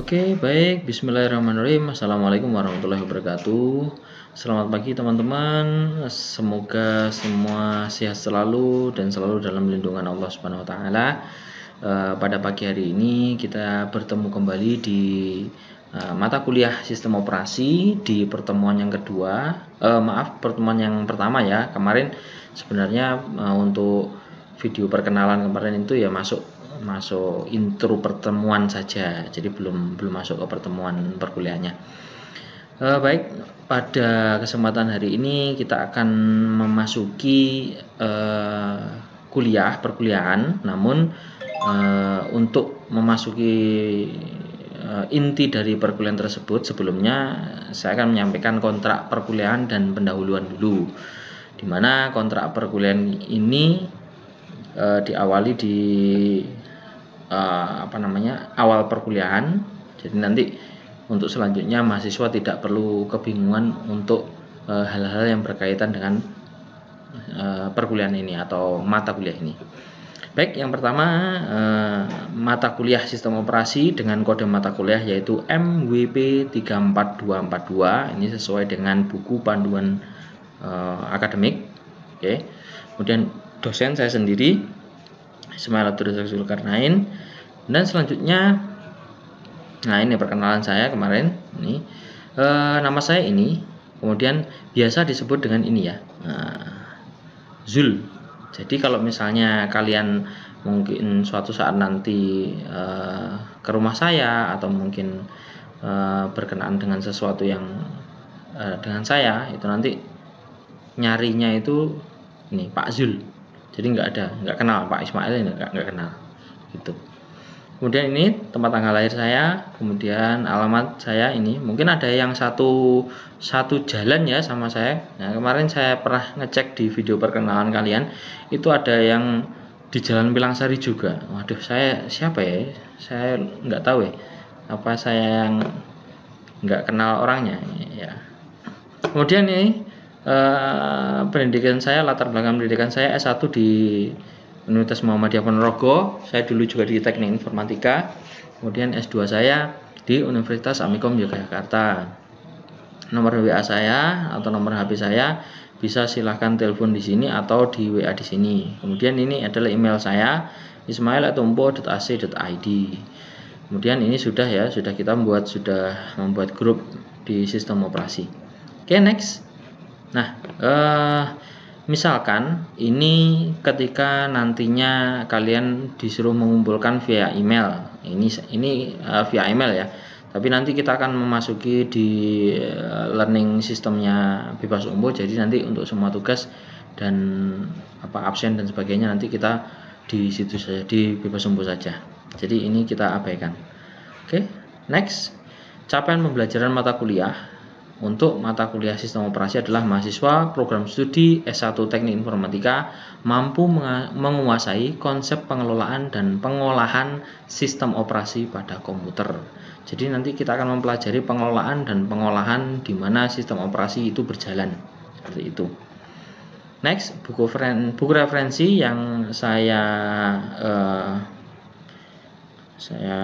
Oke, baik. Bismillahirrahmanirrahim. Assalamualaikum warahmatullahi wabarakatuh. Selamat pagi teman-teman. Semoga semua sehat selalu dan selalu dalam lindungan Allah Subhanahu wa taala. Pada pagi hari ini kita bertemu kembali di mata kuliah sistem operasi di pertemuan yang kedua. Pertemuan yang pertama ya. Kemarin sebenarnya untuk video perkenalan kemarin itu ya masuk intro pertemuan saja, jadi belum masuk ke pertemuan perkuliahannya. Baik, pada kesempatan hari ini kita akan memasuki perkuliahan, namun untuk memasuki inti dari perkuliahan tersebut, sebelumnya saya akan menyampaikan kontrak perkuliahan dan pendahuluan dulu, dimana kontrak perkuliahan ini diawali di awal perkuliahan. Jadi nanti untuk selanjutnya mahasiswa tidak perlu kebingungan untuk hal-hal yang berkaitan dengan perkuliahan ini atau mata kuliah ini. Baik, yang pertama mata kuliah sistem operasi dengan kode mata kuliah yaitu MWP 34242. Ini sesuai dengan buku panduan akademik. Oke. Kemudian dosen saya sendiri, Ismail Abdul Zulkarnain. Dan selanjutnya, nah ini perkenalan saya kemarin. Ini nama saya ini, kemudian biasa disebut dengan ini ya, Zul. Jadi kalau misalnya kalian mungkin suatu saat nanti ke rumah saya atau mungkin berkenaan dengan sesuatu yang dengan saya, itu nanti nyarinya itu ini Pak Zul. Jadi nggak kenal Pak Ismail, ini nggak kenal gitu. Kemudian ini tempat tanggal lahir saya, kemudian alamat saya ini. Mungkin ada yang satu jalan ya sama saya. Nah, kemarin saya pernah ngecek di video perkenalan kalian, itu ada yang di Jalan Pilangsari juga. Waduh, saya siapa ya? Saya nggak tahu ya. Apa saya yang nggak kenal orangnya ya. Kemudian ini pendidikan saya, latar belakang pendidikan saya S1 di Universitas Muhammadiyah Ponorogo. Saya dulu juga di Teknik Informatika. Kemudian S2 saya di Universitas Amikom Yogyakarta. Nomor WA saya atau nomor HP saya bisa silahkan telepon di sini atau di WA di sini. Kemudian ini adalah email saya, ismail@umpo.ac.id. Kemudian ini sudah kita membuat grup di sistem operasi. Oke, next. Nah, misalkan ini ketika nantinya kalian disuruh mengumpulkan via email, ini via email ya. Tapi nanti kita akan memasuki di learning sistemnya Bebas Umbo. Jadi nanti untuk semua tugas dan absen dan sebagainya nanti kita di situ saja, di Bebas Umbo saja. Jadi ini kita abaikan. Oke, next. Capaian pembelajaran mata kuliah. Untuk mata kuliah sistem operasi adalah mahasiswa program studi S1 Teknik Informatika mampu menguasai konsep pengelolaan dan pengolahan sistem operasi pada komputer. Jadi nanti kita akan mempelajari pengelolaan dan pengolahan di mana sistem operasi itu berjalan. Seperti itu. Next, buku referensi yang saya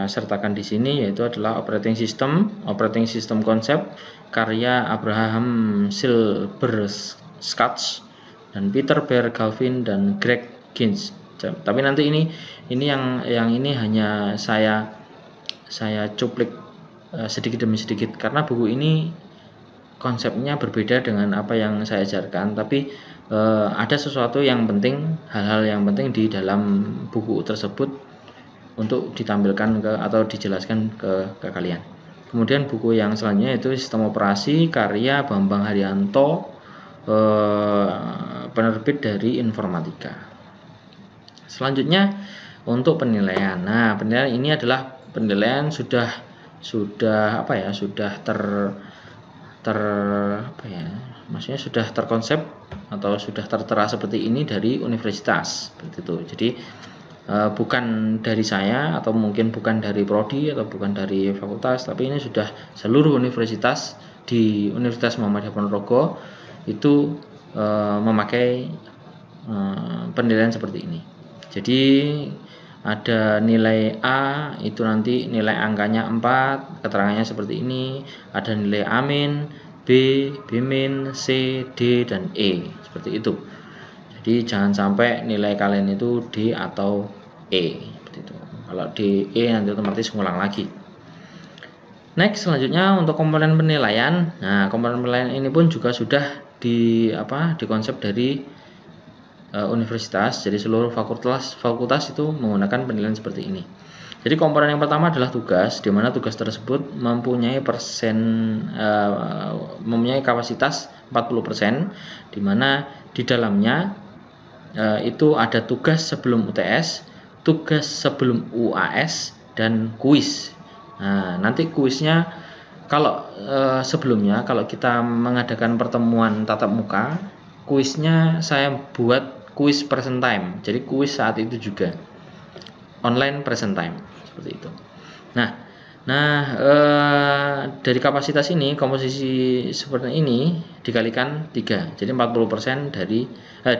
sertakan di sini yaitu adalah operating system concept karya Abraham Silberschatz dan Peter Bear Galvin dan Greg Gins. Tapi nanti ini yang ini hanya saya cuplik sedikit demi sedikit karena buku ini konsepnya berbeda dengan apa yang saya ajarkan, tapi ada sesuatu yang penting, hal-hal yang penting di dalam buku tersebut untuk ditampilkan atau dijelaskan ke kalian. Kemudian buku yang selanjutnya itu sistem operasi karya Bambang Haryanto, penerbit dari Informatika. Selanjutnya untuk penilaian. Nah, penilaian ini adalah penilaian sudah maksudnya sudah terkonsep atau sudah tertera seperti ini dari universitas seperti itu. Jadi bukan dari saya atau mungkin bukan dari prodi atau bukan dari fakultas, tapi ini sudah seluruh universitas di Universitas Muhammadiyah Ponorogo itu memakai penilaian seperti ini. Jadi ada nilai A, itu nanti nilai angkanya 4, keterangannya seperti ini. Ada nilai A-, B, B-, C, D, dan E, seperti itu. Jadi jangan sampai nilai kalian itu D atau E, seperti itu. Kalau D, E nanti otomatis ngulang lagi. Next, selanjutnya untuk komponen penilaian. Nah, komponen penilaian ini pun juga sudah dikonsep dari universitas. Jadi seluruh fakultas itu menggunakan penilaian seperti ini. Jadi komponen yang pertama adalah tugas, di mana tugas tersebut mempunyai mempunyai kapasitas 40%, di mana di dalamnya itu ada tugas sebelum UTS, tugas sebelum UAS, dan kuis. Nah, nanti kuisnya kalau sebelumnya kalau kita mengadakan pertemuan tatap muka, kuisnya saya buat kuis present time. Jadi kuis saat itu juga online present time, seperti itu. Nah, dari kapasitas ini, komposisi seperti ini dikalikan 3. Jadi 40%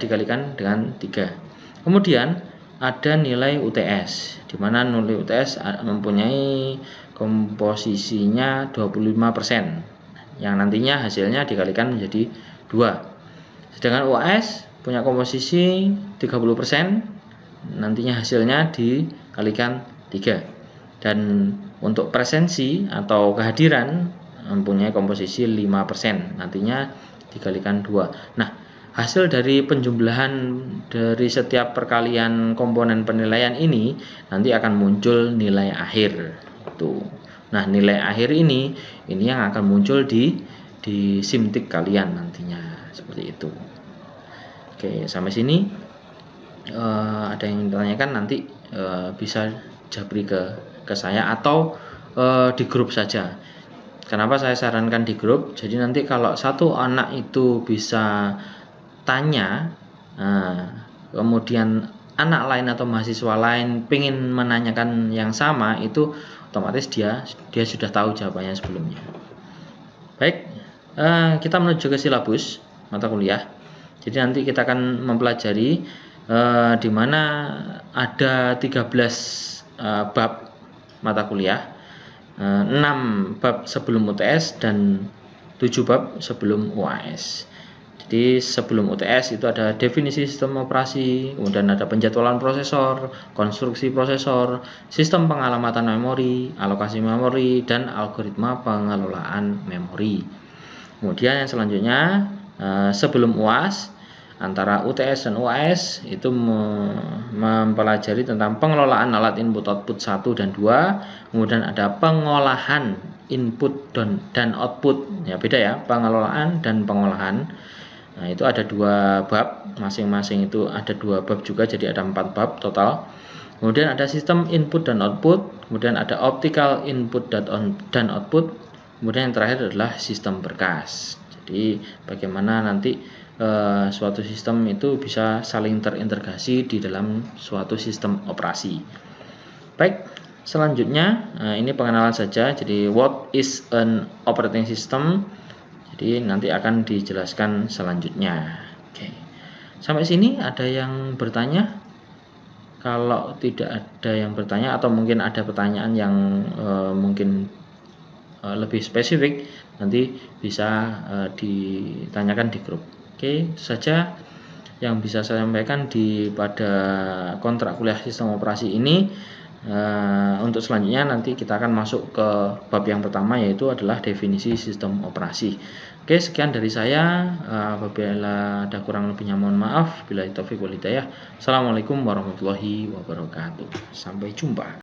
dikalikan dengan 3. Kemudian ada nilai UTS, di mana nilai UTS mempunyai komposisinya 25%, yang nantinya hasilnya dikalikan menjadi 2. Sedangkan UAS punya komposisi 30%, nantinya hasilnya dikalikan 3. Dan untuk presensi atau kehadiran mempunyai komposisi 5%, nantinya dikalikan 2. Nah, hasil dari penjumlahan dari setiap perkalian komponen penilaian ini nanti akan muncul nilai akhir. Nah, nilai akhir ini yang akan muncul di simtik kalian nantinya, seperti itu. Oke, sampai sini ada yang ditanyakan nanti bisa japri ke saya atau di grup saja. Kenapa saya sarankan di grup? Jadi nanti kalau satu anak itu bisa tanya, kemudian anak lain atau mahasiswa lain pengen menanyakan yang sama, itu otomatis dia sudah tahu jawabannya sebelumnya. Baik, kita menuju ke silabus mata kuliah. Jadi nanti kita akan mempelajari di mana ada 13 bab mata kuliah, 6 bab sebelum UTS dan 7 bab sebelum UAS. Jadi sebelum UTS itu ada definisi sistem operasi, kemudian ada penjadwalan prosesor, konstruksi prosesor, sistem pengalamatan memori, alokasi memori, dan algoritma pengelolaan memori. Kemudian yang selanjutnya sebelum UAS, antara UTS dan UAS itu mempelajari tentang pengelolaan alat input output 1 dan 2, kemudian ada pengolahan input dan output, ya beda ya, pengelolaan dan pengolahan. Nah, itu ada 2 bab, masing-masing itu ada 2 bab juga, jadi ada 4 bab total. Kemudian ada sistem input dan output, kemudian ada optical input dan output, kemudian yang terakhir adalah sistem berkas. Jadi bagaimana nanti suatu sistem itu bisa saling terintegrasi di dalam suatu sistem operasi. Baik, selanjutnya ini pengenalan saja. Jadi what is an operating system? Jadi nanti akan dijelaskan selanjutnya. Oke. Sampai sini ada yang bertanya? Kalau tidak ada yang bertanya atau mungkin ada pertanyaan yang mungkin lebih spesifik, nanti bisa ditanyakan di grup. Oke, itu saja yang bisa saya sampaikan pada kontrak kuliah sistem operasi ini. Untuk selanjutnya nanti kita akan masuk ke bab yang pertama, yaitu adalah definisi sistem operasi. Oke, sekian dari saya. Apabila ada kurang lebihnya mohon maaf. Billahi taufiq wal hidayah. Assalamualaikum warahmatullahi wabarakatuh. Sampai jumpa.